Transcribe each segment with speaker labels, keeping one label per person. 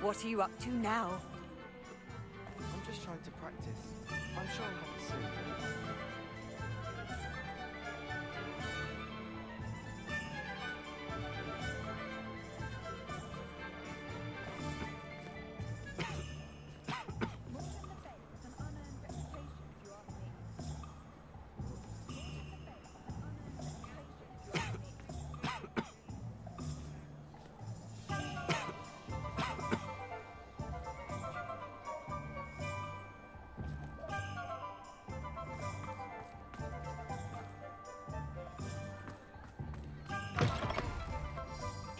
Speaker 1: What are you up to now?
Speaker 2: I'm just trying to practice. I'm sure I'll have it soon.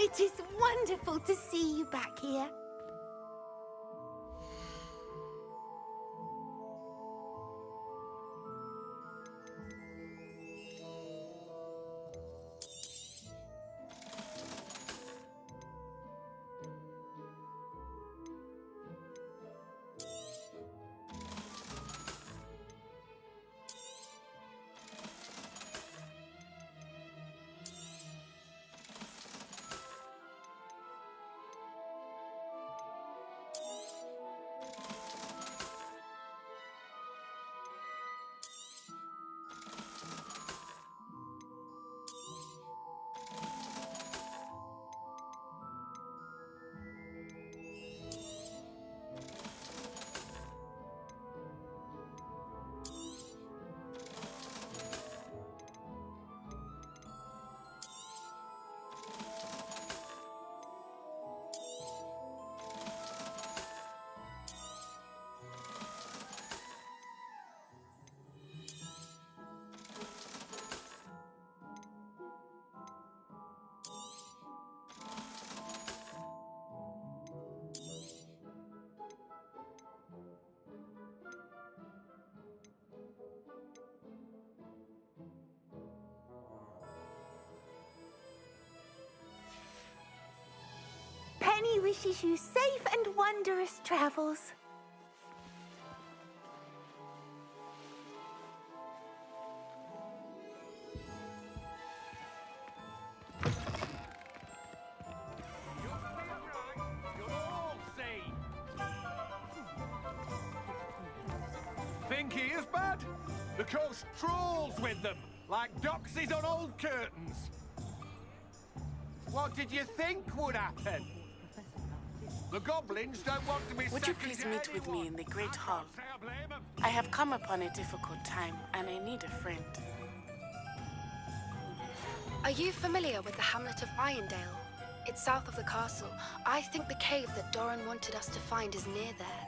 Speaker 3: It is wonderful to see you back here. Penny wishes you safe and wondrous travels.
Speaker 4: Think he is bad? The coast trolls with them, like doxies on old curtains. What did you think would happen? The goblins don't want to be.
Speaker 5: Would you please meet with me in the Great Hall? I have come upon a difficult time, and I need a friend.
Speaker 6: Are you familiar with the hamlet of Irondale? It's south of the castle. I think the cave that Doran wanted us to find is near there.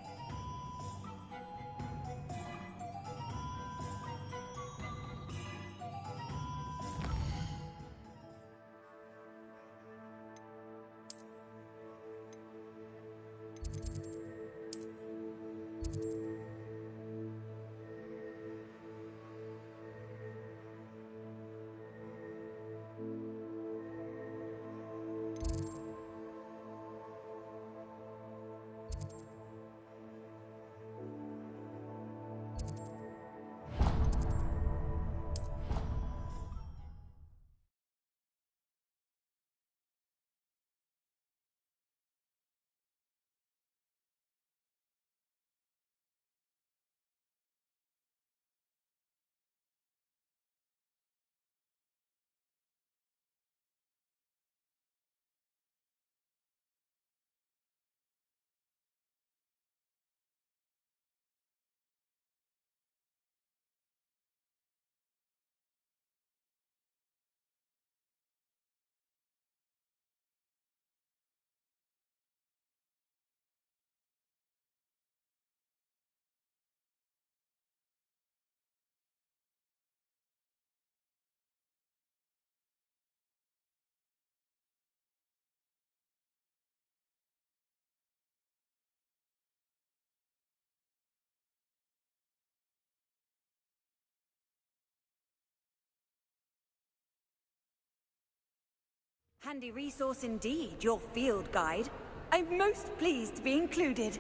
Speaker 1: Handy resource indeed, your field guide. I'm most pleased to be included.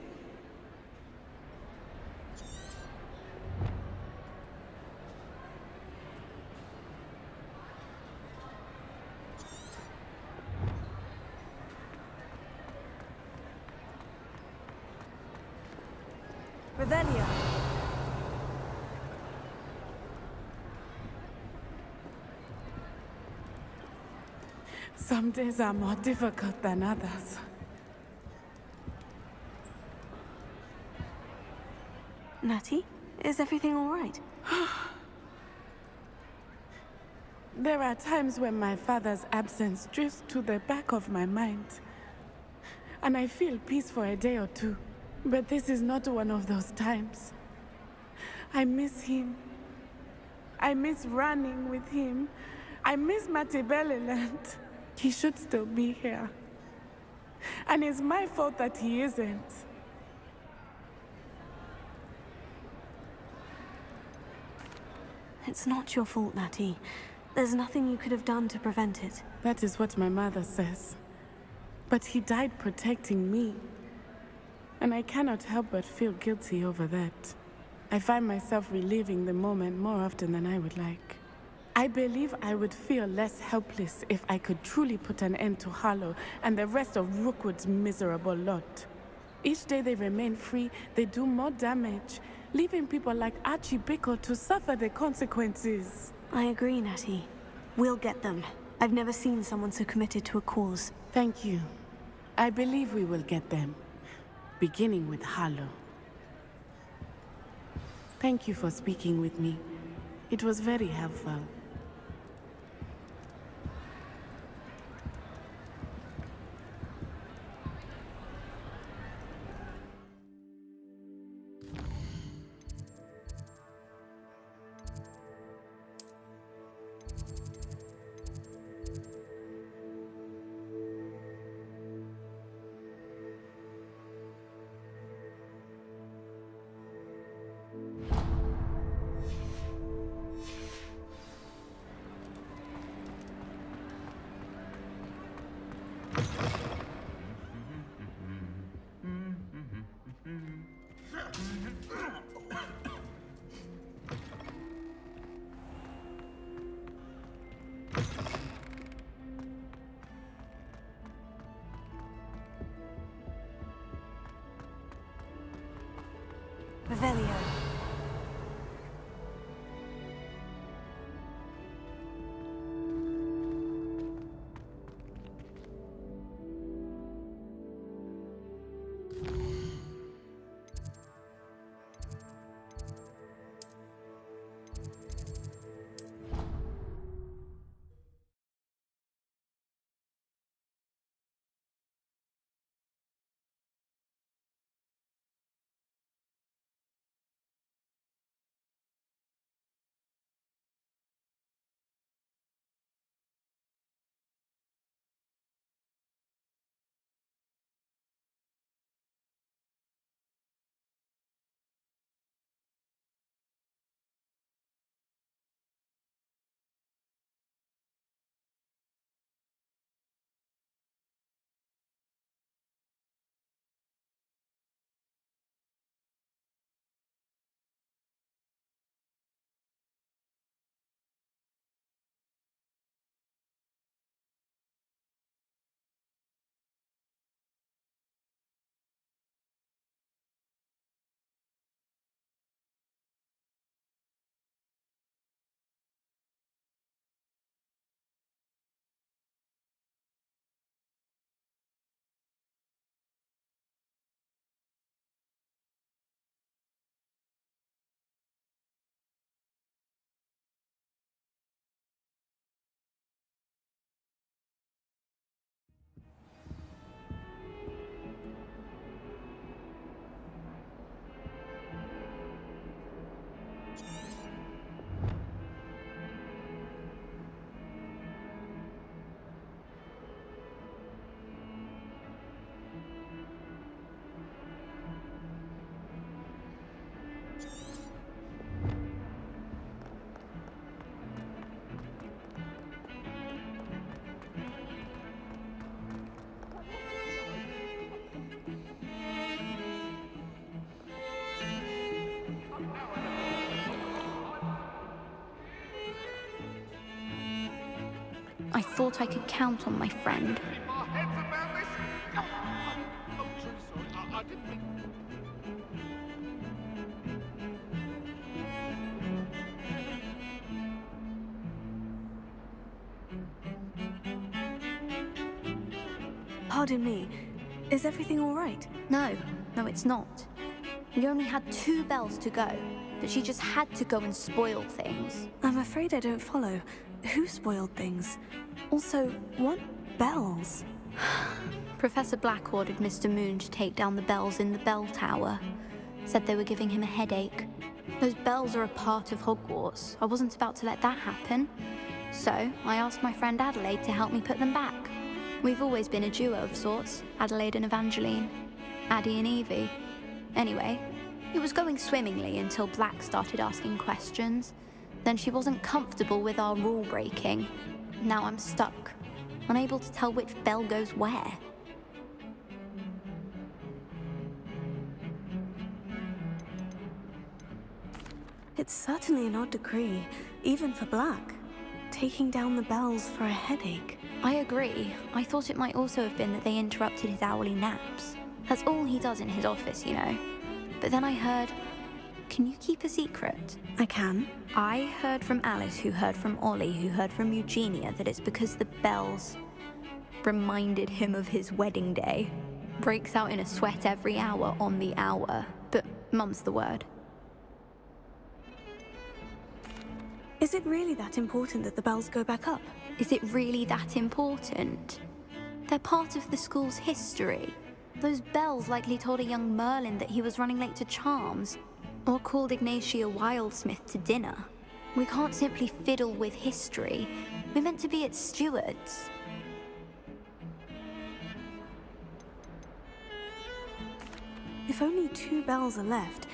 Speaker 1: Revelio.
Speaker 5: Some days are more difficult than others.
Speaker 3: Natty, is everything all right?
Speaker 5: There are times when my father's absence drifts to the back of my mind, and I feel peace for a day or two. But this is not one of those times. I miss him. I miss running with him. I miss Matibeleland. He should still be here. And it's my fault that he isn't.
Speaker 3: It's not your fault, Natty. There's nothing you could have done to prevent it.
Speaker 5: That is what my mother says. But he died protecting me. And I cannot help but feel guilty over that. I find myself reliving the moment more often than I would like. I believe I would feel less helpless if I could truly put an end to Harlow and the rest of Rookwood's miserable lot. Each day they remain free, they do more damage, leaving people like Archie Pickle to suffer the consequences.
Speaker 3: I agree, Natty. We'll get them. I've never seen someone so committed to a cause.
Speaker 5: Thank you. I believe we will get them, beginning with Harlow. Thank you for speaking with me. It was very helpful.
Speaker 3: Revelio.
Speaker 7: I thought I could count on my friend.
Speaker 4: Keep our heads about this. I'm truly sorry. I didn't think.
Speaker 8: Pardon me. Is everything all right?
Speaker 7: No, it's not. We only had 2 bells to go, but she just had to go and spoil things.
Speaker 8: I'm afraid I don't follow. Who spoiled things? Also, what bells?
Speaker 7: Professor Black ordered Mr. Moon to take down the bells in the bell tower. Said they were giving him a headache. Those bells are a part of Hogwarts. I wasn't about to let that happen. So, I asked my friend Adelaide to help me put them back. We've always been a duo of sorts, Adelaide and Evangeline. Addie and Evie. Anyway, it was going swimmingly until Black started asking questions. Then she wasn't comfortable with our rule breaking. Now I'm stuck, unable to tell which bell goes where.
Speaker 8: It's certainly an odd decree, even for Black. Taking down the bells for a headache.
Speaker 7: I agree. I thought it might also have been that they interrupted his hourly naps. That's all he does in his office, you know. But then I heard... Can you keep a secret?
Speaker 8: I can.
Speaker 7: I heard from Alice, who heard from Ollie, who heard from Eugenia, that it's because the bells reminded him of his wedding day. Breaks out in a sweat every hour on the hour. But mum's the word.
Speaker 8: Is it really that important that the bells go back up?
Speaker 7: Is it really that important? They're part of the school's history. Those bells likely told a young Merlin that he was running late to Charms, or called Ignatia Wildsmith to dinner. We can't simply fiddle with history. We're meant to be its stewards.
Speaker 8: If only 2 bells are left,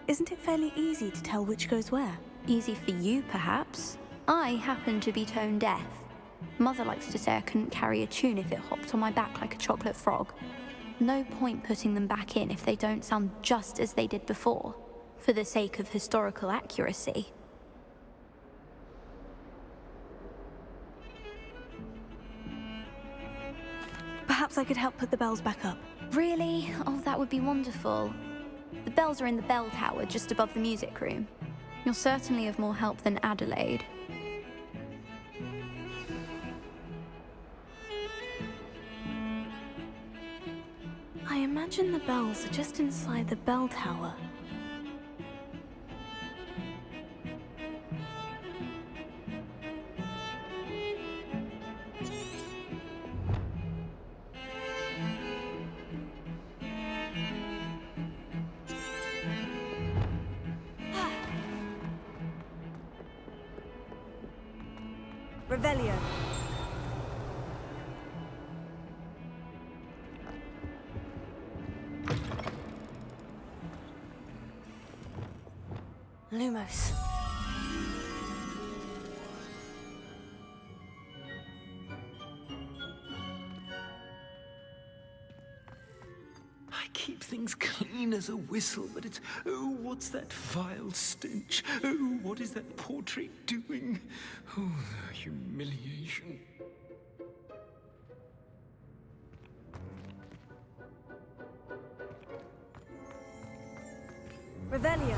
Speaker 8: isn't it fairly easy to tell which goes where?
Speaker 7: Easy for you, perhaps. I happen to be tone deaf. Mother likes to say I couldn't carry a tune if it hopped on my back like a chocolate frog. No point putting them back in if they don't sound just as they did before, for the sake of historical accuracy.
Speaker 8: Perhaps I could help put the bells back up.
Speaker 7: Really? Oh, that would be wonderful. The bells are in the bell tower just above the music room. You're certainly of more help than Adelaide.
Speaker 8: I imagine the bells are just inside the bell tower.
Speaker 1: Revelio.
Speaker 8: Lumos.
Speaker 9: I keep things clean as a whistle, but it's... Oh, what's that vile stench? Oh, what is that portrait doing? Oh, the humiliation.
Speaker 1: Revelio.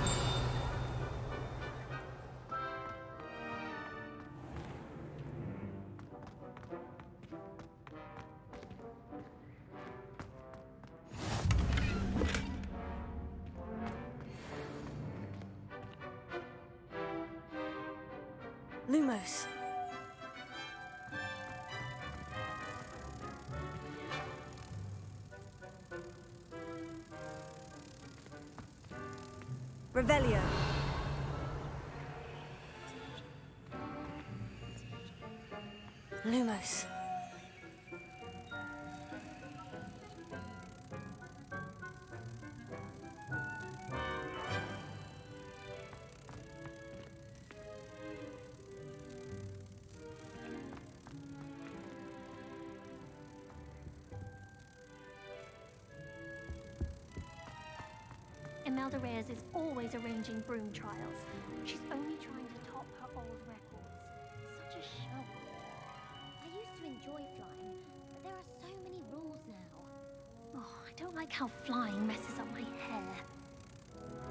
Speaker 8: Lumos.
Speaker 1: Revelio.
Speaker 8: Lumos.
Speaker 10: Imelda Reyes is always arranging broom trials. She's only trying to top her old records. Such a show.
Speaker 11: I used to enjoy flying, but there are so many rules now.
Speaker 10: Oh, I don't like how flying messes up my hair.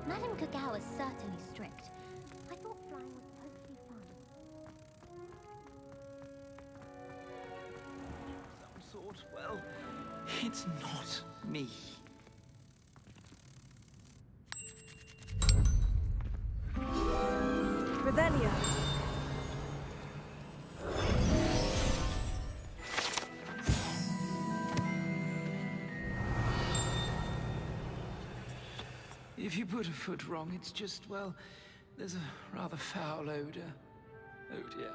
Speaker 11: Madame Kagao is certainly strict. I thought flying was totally fun.
Speaker 9: Some sort, well, It's not me.
Speaker 1: Revelio.
Speaker 9: If you put a foot wrong, it's just, well, there's a rather foul odor. Oh dear.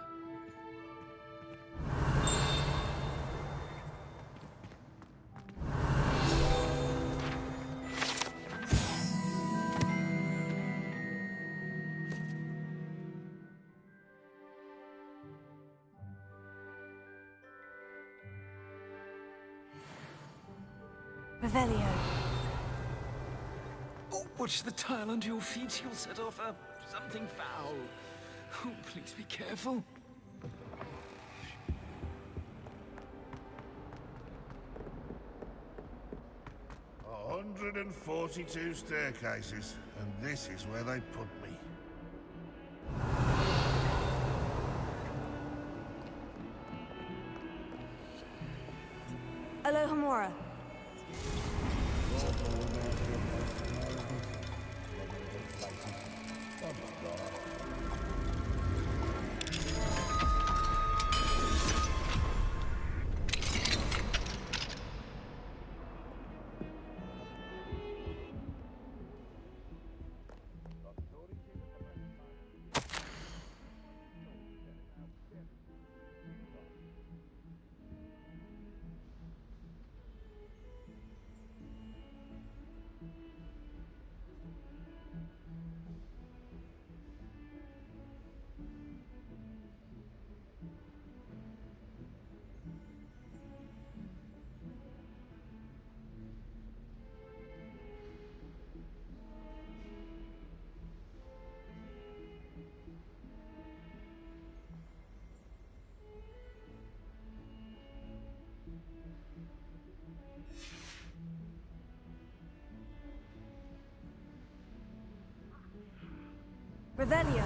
Speaker 1: Revelio.
Speaker 9: Oh, watch the tile under your feet. You'll set off something foul. Oh, please be careful.
Speaker 12: A 142 staircases, and this is where they put me.
Speaker 1: Alohomora. Revelio.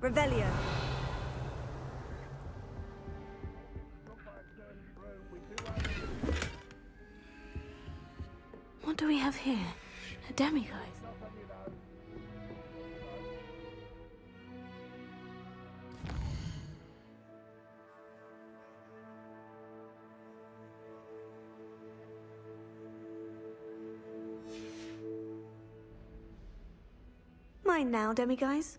Speaker 1: Revelio.
Speaker 8: What do we have here? A demiguise?
Speaker 3: Mine now, demiguise.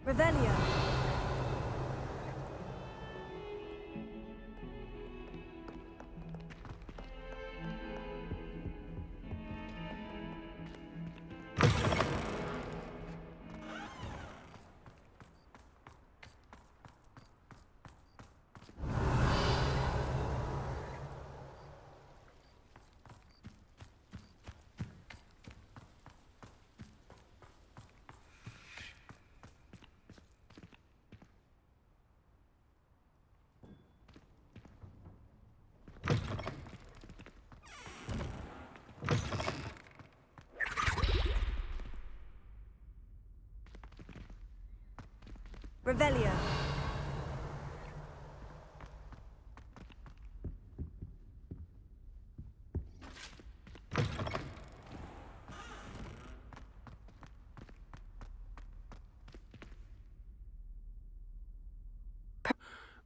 Speaker 1: Revelio. Revelio.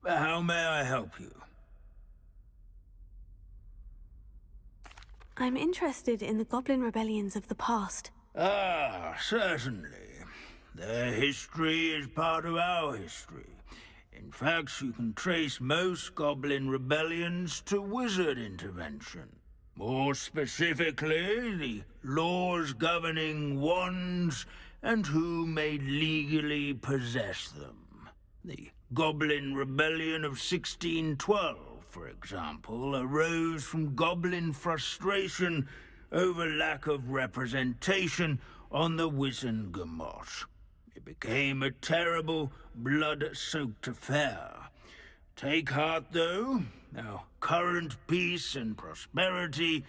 Speaker 13: How may I help you?
Speaker 8: I'm interested in the goblin rebellions of the past.
Speaker 13: Ah, certainly. Their history is part of our history. In fact, you can trace most goblin rebellions to wizard intervention. More specifically, the laws governing wands and who may legally possess them. The Goblin Rebellion of 1612, for example, arose from goblin frustration over lack of representation on the Wizengamot. It became a terrible, blood-soaked affair. Take heart, though. Our current peace and prosperity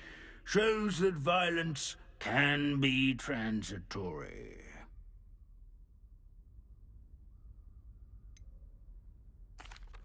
Speaker 13: shows that violence can be transitory.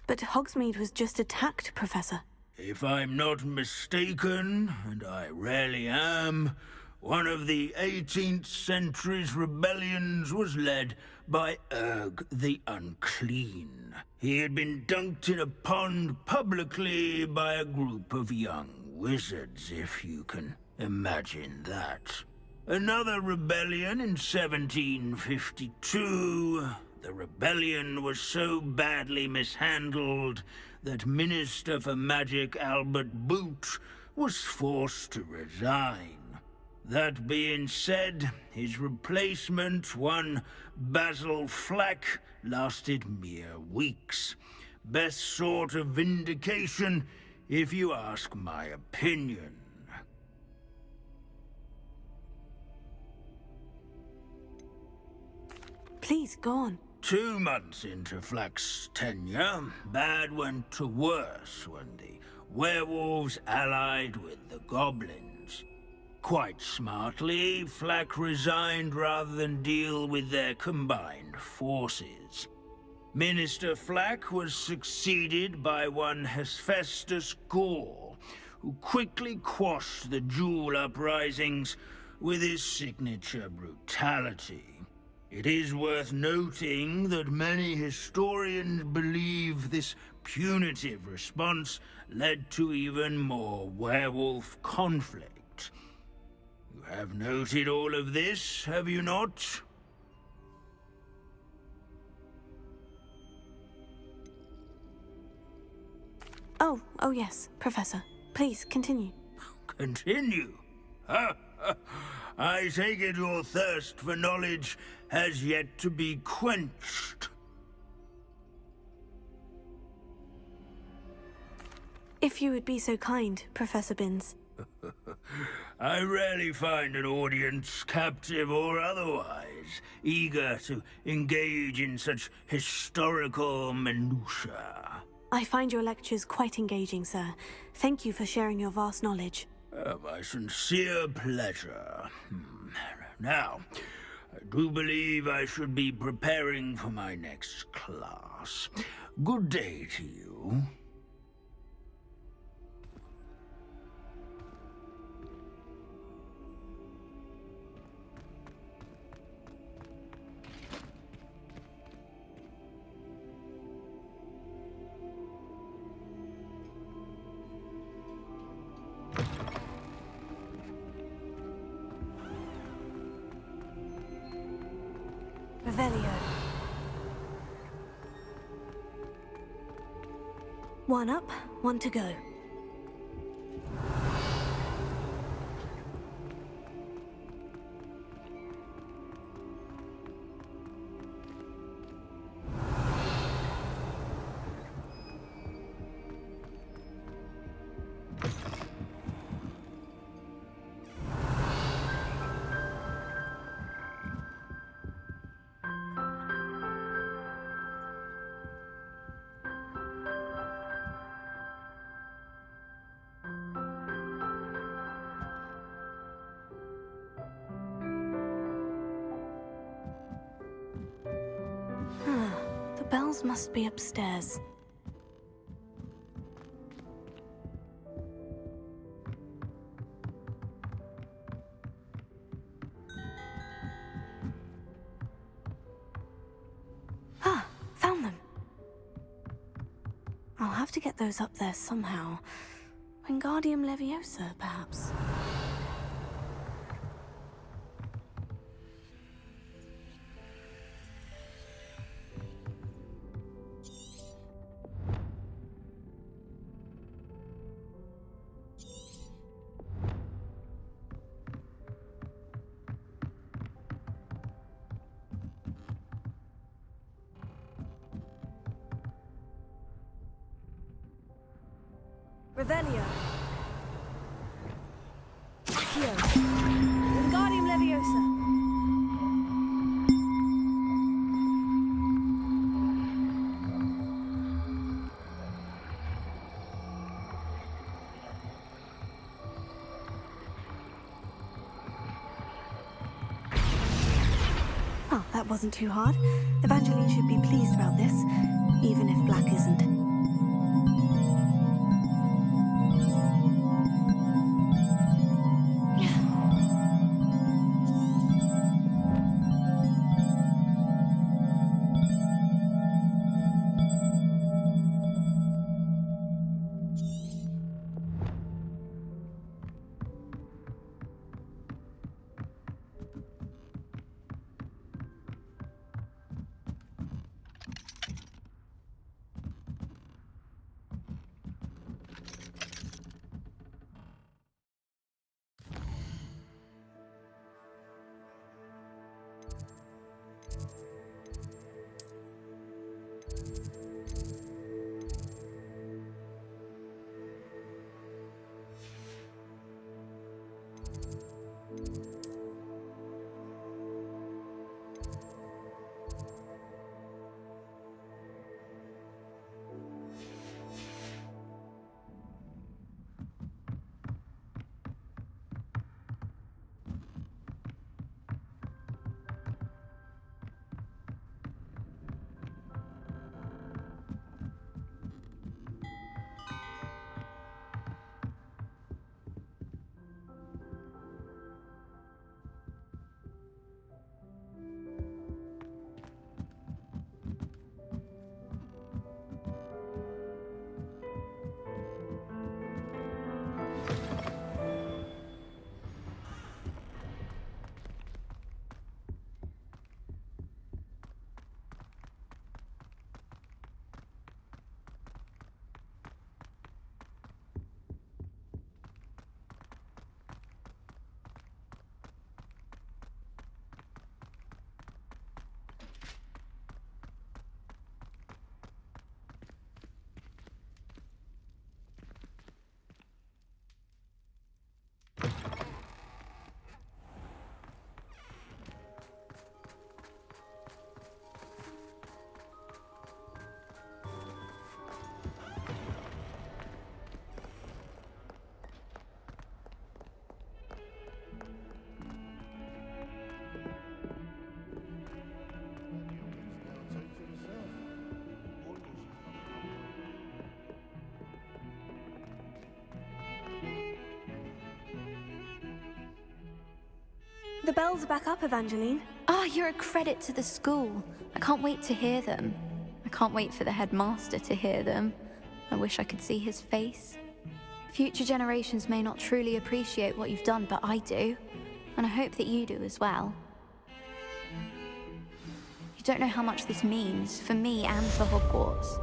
Speaker 8: But Hogsmeade was just attacked, Professor.
Speaker 13: If I'm not mistaken, and I rarely am, one of the 18th century's rebellions was led by Urg the Unclean. He had been dunked in a pond publicly by a group of young wizards, if you can imagine that. Another rebellion in 1752. The rebellion was so badly mishandled that Minister for Magic Albert Boot was forced to resign. That being said, his replacement, one Basil Flack, lasted mere weeks. Best sort of vindication, if you ask my opinion.
Speaker 8: Please, go on.
Speaker 13: 2 months into Flack's tenure, bad went to worse when the werewolves allied with the goblins. Quite smartly, Flack resigned rather than deal with their combined forces. Minister Flack was succeeded by one Hephaestus Gore, who quickly quashed the Jewel uprisings with his signature brutality. It is worth noting that many historians believe this punitive response led to even more werewolf conflict. You have noted all of this, have you not?
Speaker 8: Oh yes, Professor. Please, continue.
Speaker 13: Continue? I take it your thirst for knowledge has yet to be quenched.
Speaker 8: If you would be so kind, Professor Binns.
Speaker 13: I rarely find an audience, captive or otherwise, eager to engage in such historical minutiae.
Speaker 8: I find your lectures quite engaging, sir. Thank you for sharing your vast knowledge.
Speaker 13: My sincere pleasure. Now, I do believe I should be preparing for my next class. Good day to you.
Speaker 8: Revelio. 1 up, 1 to go. The bells must be upstairs. Ah, found them. I'll have to get those up there somehow. Wingardium Leviosa, perhaps.
Speaker 1: Revelio. Accio. Wingardium Leviosa.
Speaker 8: Oh, that wasn't too hard. Evangeline should be pleased about this, even if Black isn't. The bells are back up, Evangeline.
Speaker 7: Oh, you're a credit to the school. I can't wait to hear them. I can't wait for the headmaster to hear them. I wish I could see his face. Future generations may not truly appreciate what you've done, but I do. And I hope that you do as well. You don't know how much this means for me and for Hogwarts.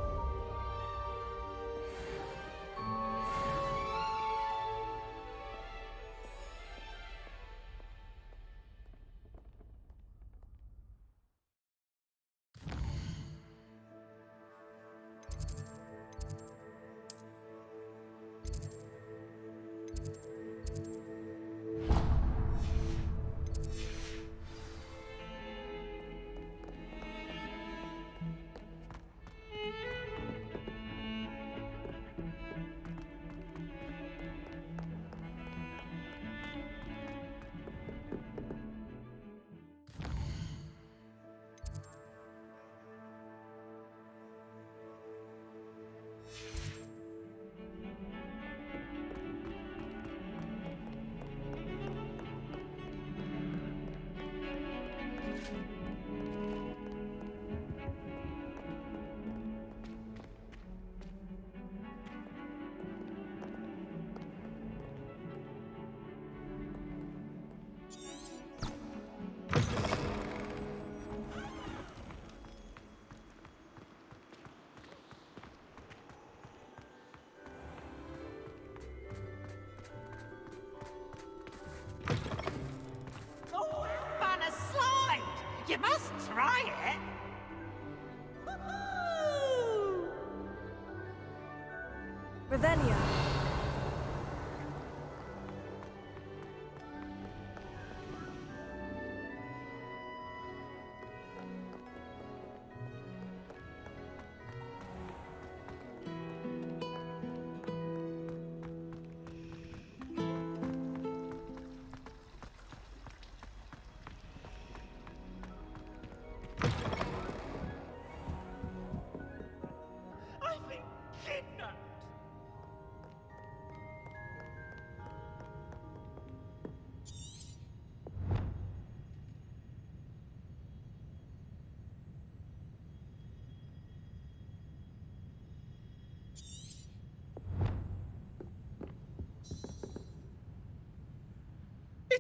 Speaker 14: You must try it.
Speaker 1: Revelio.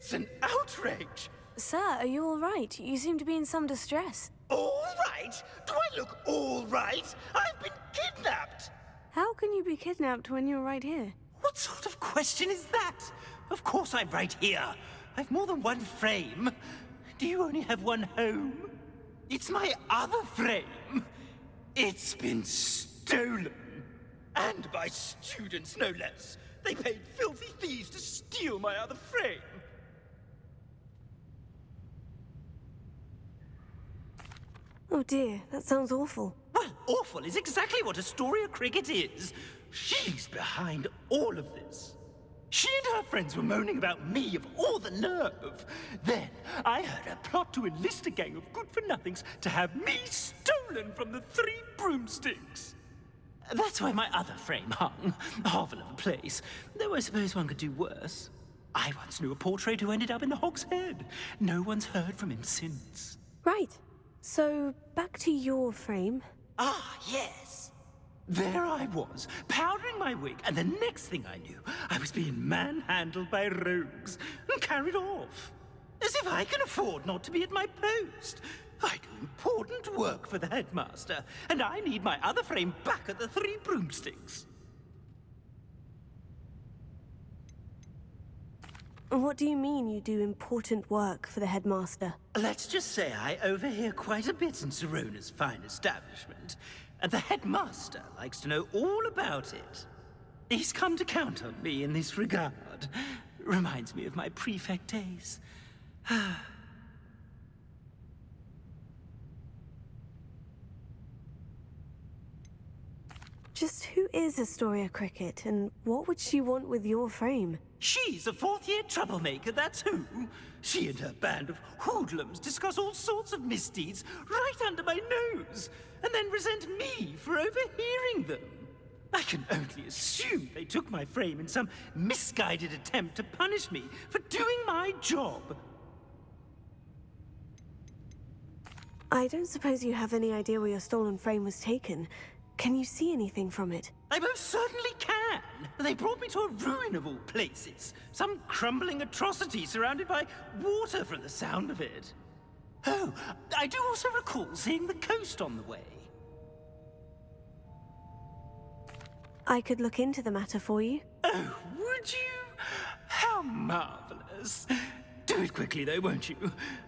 Speaker 15: It's an outrage!
Speaker 8: Sir, are you all right? You seem to be in some distress.
Speaker 15: All right? Do I look all right? I've been kidnapped!
Speaker 8: How can you be kidnapped when you're right here?
Speaker 15: What sort of question is that? Of course I'm right here. I've more than one frame. Do you only have one home? It's my other frame. It's been stolen. And by students, no less. They paid filthy thieves to steal my other frame.
Speaker 8: Oh dear, that sounds awful.
Speaker 15: Well, awful is exactly what Astoria Cricket is. She's behind all of this. She and her friends were moaning about me of all the nerve. Then I heard her plot to enlist a gang of good-for-nothings to have me stolen from the 3 broomsticks. That's where my other frame hung. A hovel of a place. Though I suppose one could do worse. I once knew a portrait who ended up in the Hog's Head. No one's heard from him since.
Speaker 8: Right. So, back to your frame.
Speaker 15: Ah, yes. There I was, powdering my wig, and the next thing I knew, I was being manhandled by rogues and carried off. As if I can afford not to be at my post. I do important work for the headmaster, and I need my other frame back at the 3 broomsticks.
Speaker 8: What do you mean you do important work for the headmaster?
Speaker 15: Let's just say I overhear quite a bit in Serona's fine establishment, and the headmaster likes to know all about it. He's come to count on me in this regard. Reminds me of my prefect days.
Speaker 8: Just who is Astoria Cricket, and what would she want with your frame?
Speaker 15: She's a 4th-year troublemaker, that's who. She and her band of hoodlums discuss all sorts of misdeeds right under my nose, and then resent me for overhearing them. I can only assume they took my frame in some misguided attempt to punish me for doing my job.
Speaker 8: I don't suppose you have any idea where your stolen frame was taken. Can you see anything from it?
Speaker 15: I most certainly can. They brought me to a ruin of all places. Some crumbling atrocity surrounded by water from the sound of it. Oh, I do also recall seeing the coast on the way.
Speaker 8: I could look into the matter for you.
Speaker 15: Oh, would you? How marvelous. Do it quickly, though, won't you?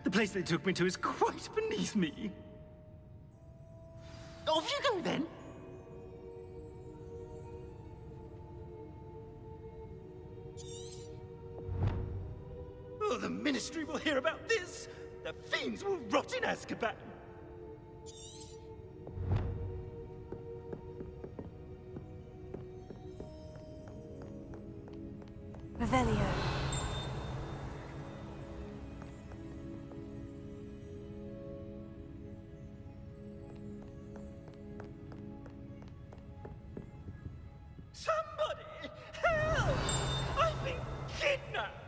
Speaker 15: The place they took me to is quite beneath me. Off you go, then. Oh, the Ministry will hear about this! The fiends will rot in Azkaban!
Speaker 8: Revelio.
Speaker 15: Somebody! Help! I've been kidnapped!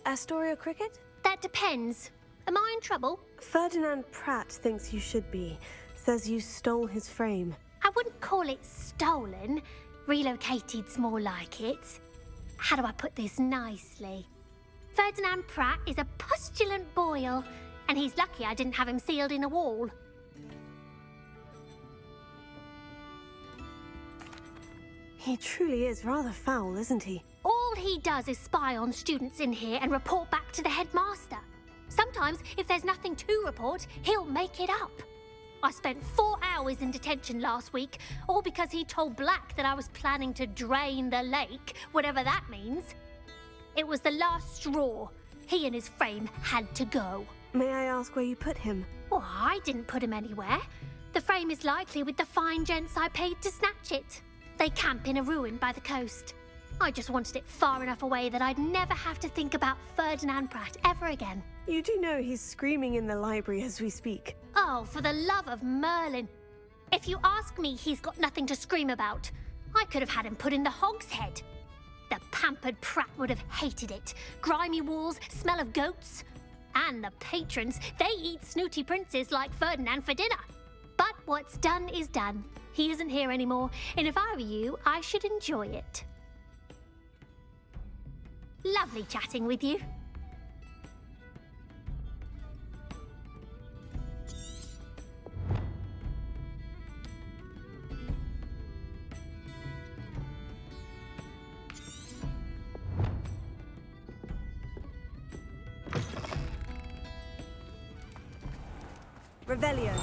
Speaker 8: Astoria Cricket?
Speaker 10: That depends. Am I in trouble?
Speaker 8: Ferdinand Pratt thinks you should be. Says you stole his frame.
Speaker 10: I wouldn't call it stolen. Relocated's more like it. How do I put this nicely? Ferdinand Pratt is a postulant boil, and he's lucky I didn't have him sealed in a wall.
Speaker 8: He truly is rather foul, isn't he?
Speaker 10: All he does is spy on students in here and report back to the headmaster. Sometimes, if there's nothing to report, he'll make it up. I spent 4 hours in detention last week, all because he told Black that I was planning to drain the lake, whatever that means. It was the last straw. He and his frame had to go.
Speaker 8: May I ask where you put him?
Speaker 10: Well, I didn't put him anywhere. The frame is likely with the fine gents I paid to snatch it. They camp in a ruin by the coast. I just wanted it far enough away that I'd never have to think about Ferdinand Pratt ever again.
Speaker 8: You do know he's screaming in the library as we speak.
Speaker 10: Oh, for the love of Merlin. If you ask me, he's got nothing to scream about. I could have had him put in the hogshead. The pampered Pratt would have hated it. Grimy walls, smell of goats. And the patrons, they eat snooty princes like Ferdinand for dinner. But what's done is done. He isn't here anymore, and if I were you, I should enjoy it. Lovely chatting with you.
Speaker 8: Revelio.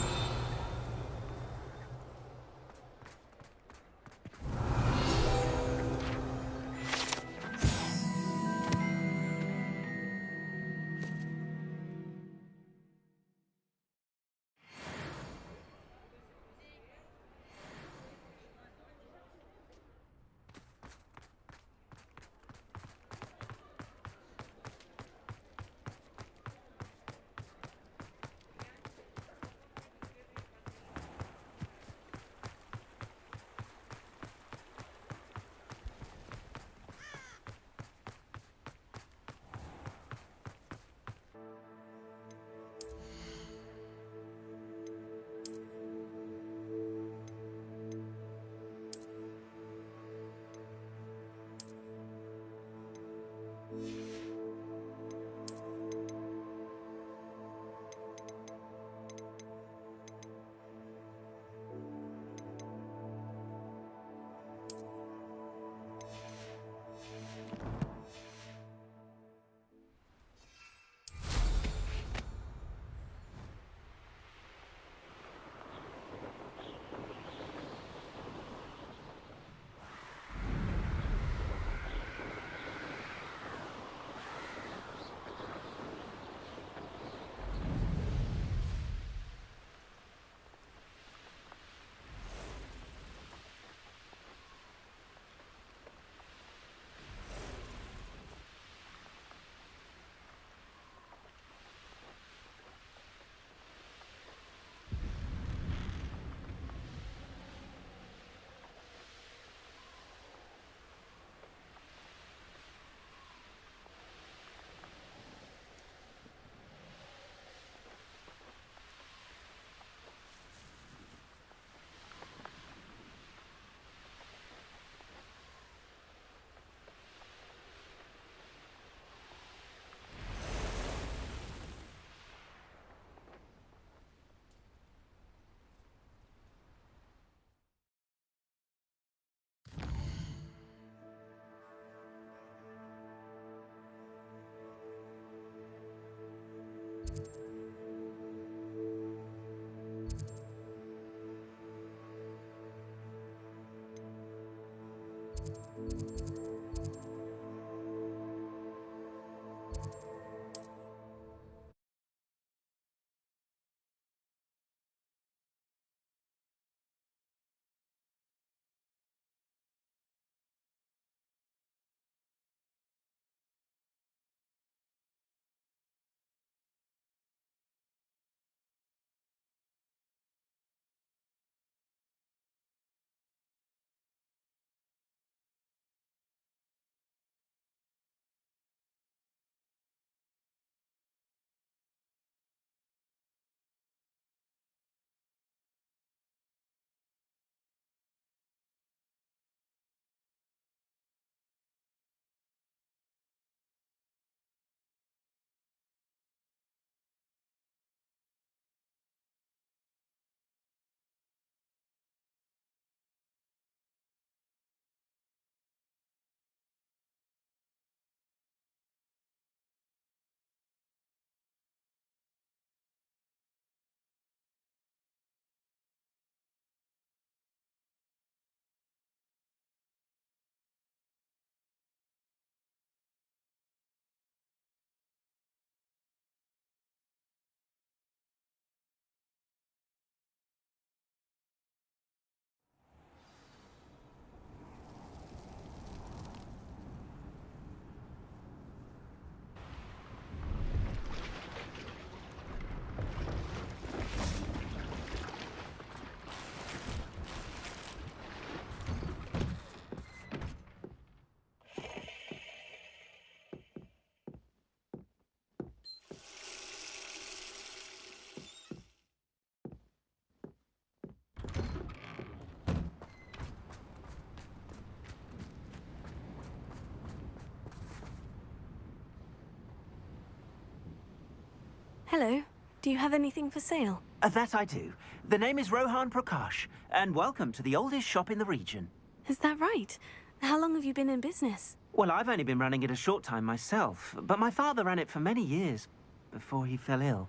Speaker 8: Hello. Do you have anything for sale?
Speaker 16: That I do. The name is Rohan Prakash, and welcome to the oldest shop in the region.
Speaker 8: Is that right? How long have you been in business?
Speaker 16: Well, I've only been running it a short time myself, but my father ran it for many years before he fell ill.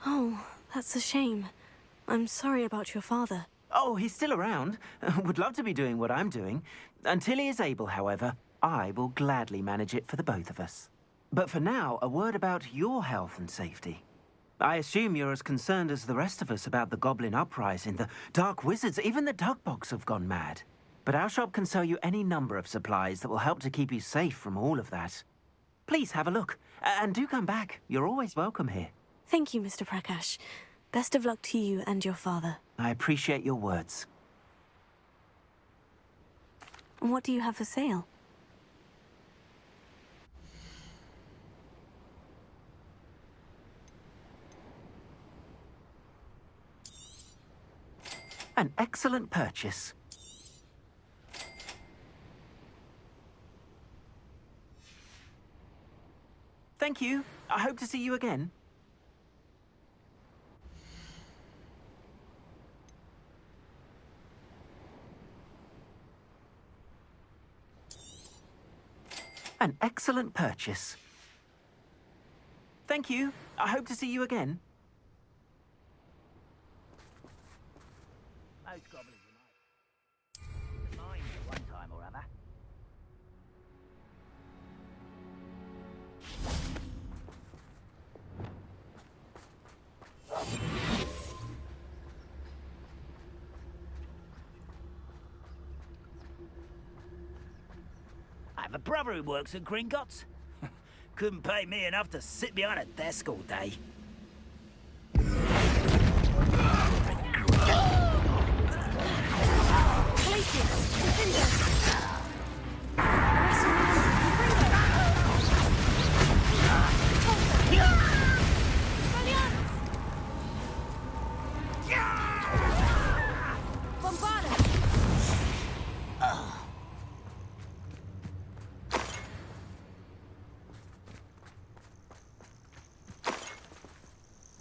Speaker 8: Oh, that's a shame. I'm sorry about your father.
Speaker 16: Oh, he's still around. Would love to be doing what I'm doing. Until he is able, however, I will gladly manage it for the both of us. But for now, a word about your health and safety. I assume you're as concerned as the rest of us about the Goblin Uprising, the Dark Wizards, even the Dugbogs have gone mad. But our shop can sell you any number of supplies that will help to keep you safe from all of that. Please have a look, and do come back. You're always welcome here.
Speaker 8: Thank you, Mr. Prakash. Best of luck to you and your father.
Speaker 16: I appreciate your words.
Speaker 8: And what do you have for sale?
Speaker 16: An excellent purchase. Thank you. I hope to see you again. An excellent purchase. Thank you. I hope to see you again.
Speaker 17: Most goblins are mine at one time or other. I have a brother who works at Gringotts. Couldn't pay me enough to sit behind a desk all day.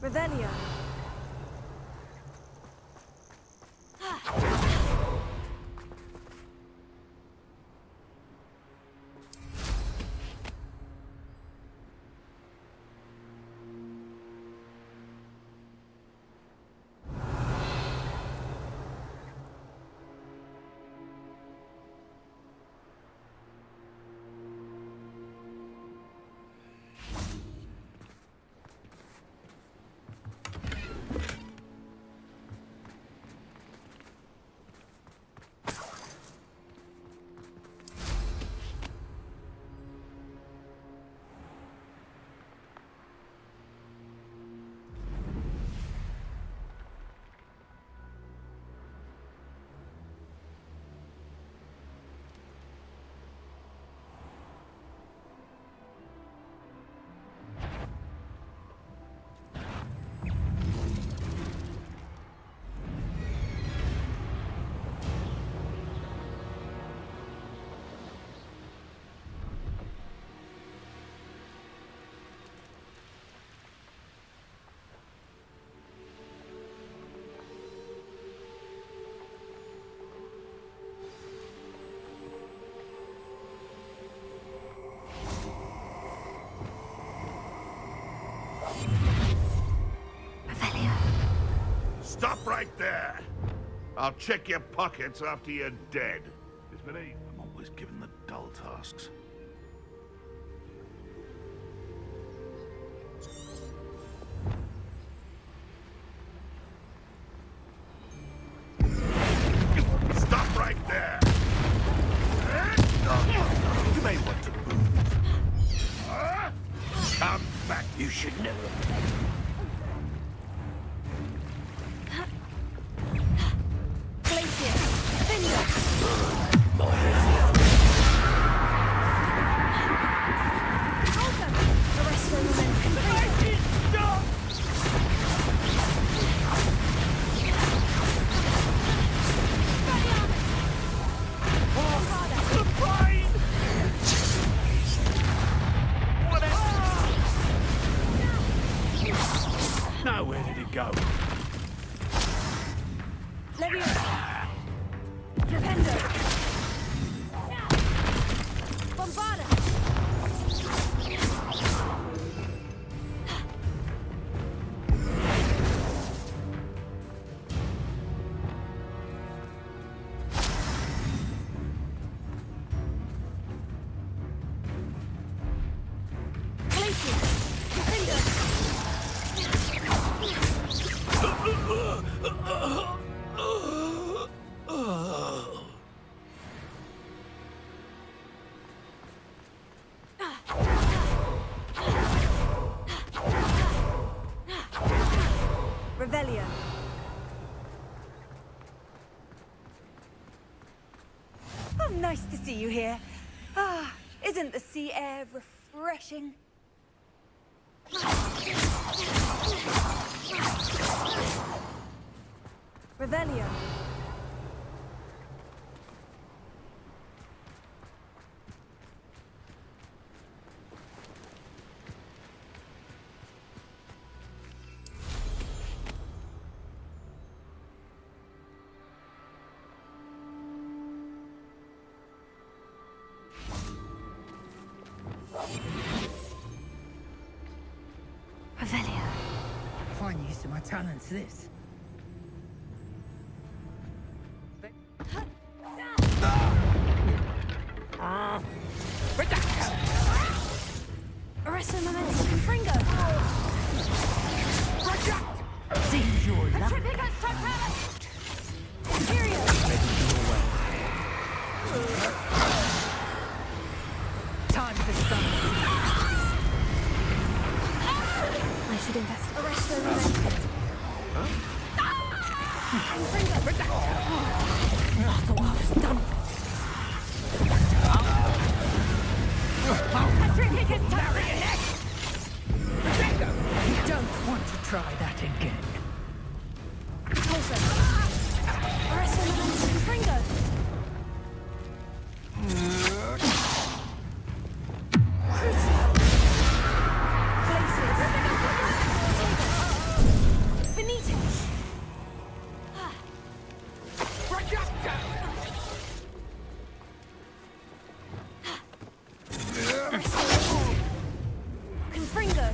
Speaker 8: Revelio.
Speaker 12: Stop right there! I'll check your pockets after you're dead.
Speaker 18: It's me. I'm always given the dull tasks.
Speaker 12: Stop right there!
Speaker 18: You may want to move.
Speaker 12: Come back!
Speaker 18: You should never.
Speaker 1: Bombarda! Revelio. Oh, nice to see you here. Ah, isn't the sea air refreshing? Revelio.
Speaker 14: Revelio. Fine use of my talents, this.
Speaker 3: Arresto momentum, Confringo!
Speaker 14: Seems your luck.
Speaker 3: Imperial!
Speaker 14: Time for some.
Speaker 3: I should invest. Arresto momentum. Confringo!
Speaker 14: I thought I was done. You don't want to try that again.
Speaker 3: Tulsa! Arresto momentum, Confringo! Crucio! Glacius! Finito! Confringo!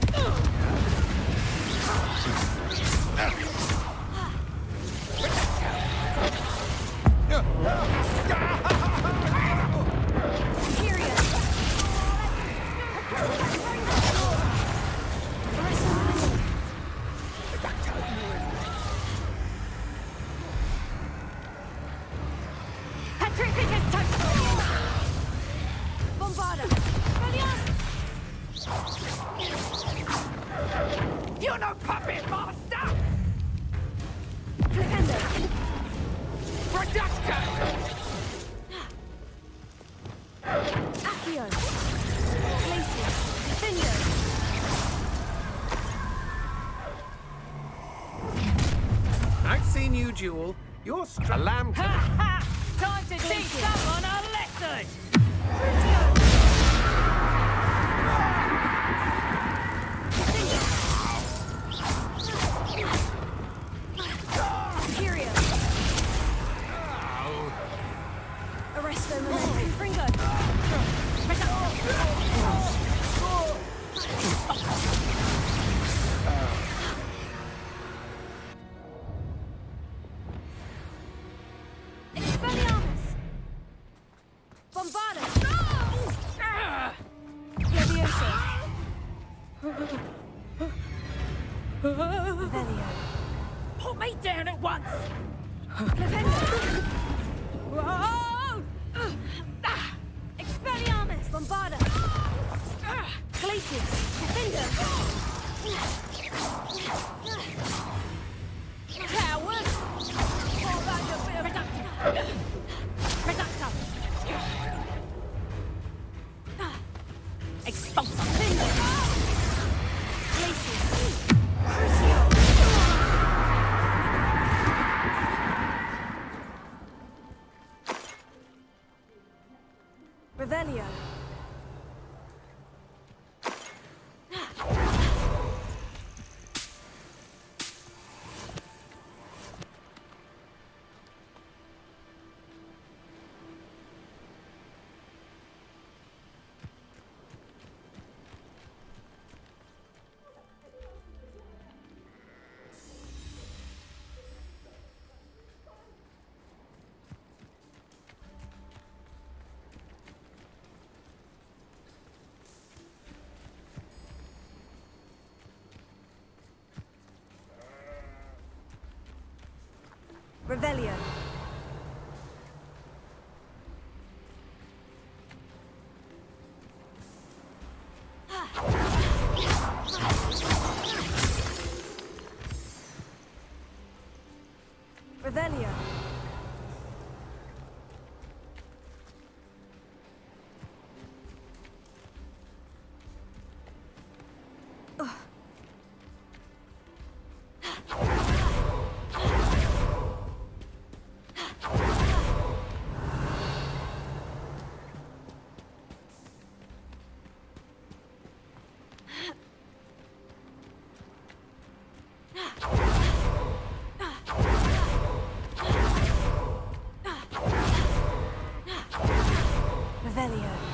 Speaker 14: You're no puppet master!
Speaker 3: Flipendo!
Speaker 14: Reducto!
Speaker 3: Accio! Glacius! Findo!
Speaker 4: I've seen you, Jewel. You're a lamb.
Speaker 14: Ha ha! Time to teach someone a lesson!
Speaker 3: Imperio! Arresto momentum, Confringo! Expelliarmus! Bombarda! Levioso! Velio!
Speaker 14: Put me down at once!
Speaker 3: Flipendo! Whoa! Expelliarmus! Bombarda! Glacius! Defender!
Speaker 14: Coward! What about your bit of reducto? Reducto! Expulsor!
Speaker 3: Glacius! Crucio! Revelio!
Speaker 1: Revelio. Revelio. Revelio.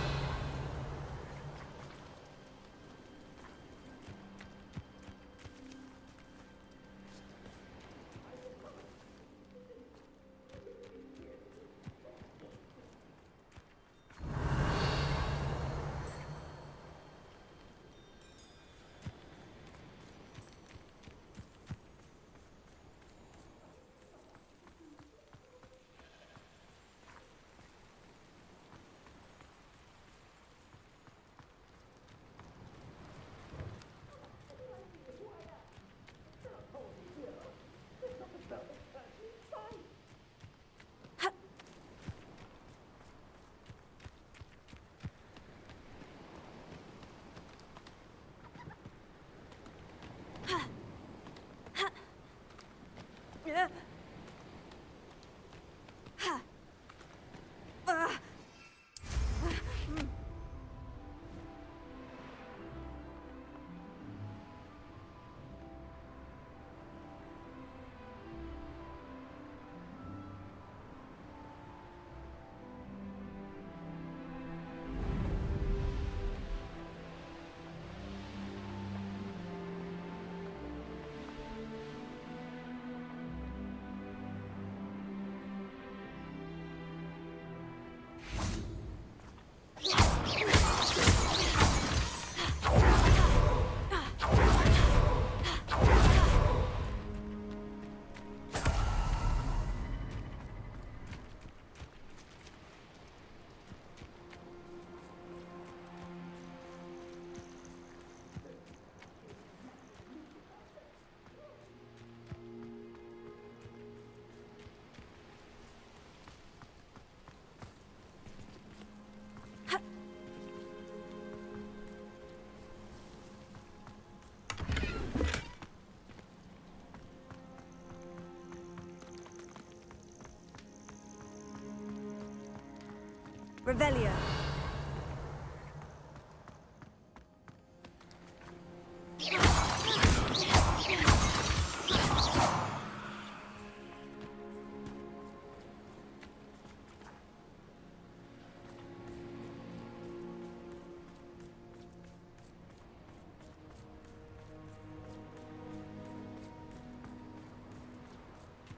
Speaker 1: Revelio.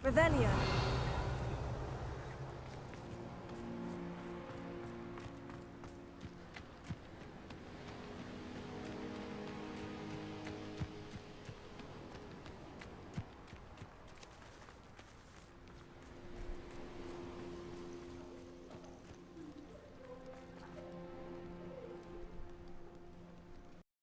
Speaker 1: Revelio.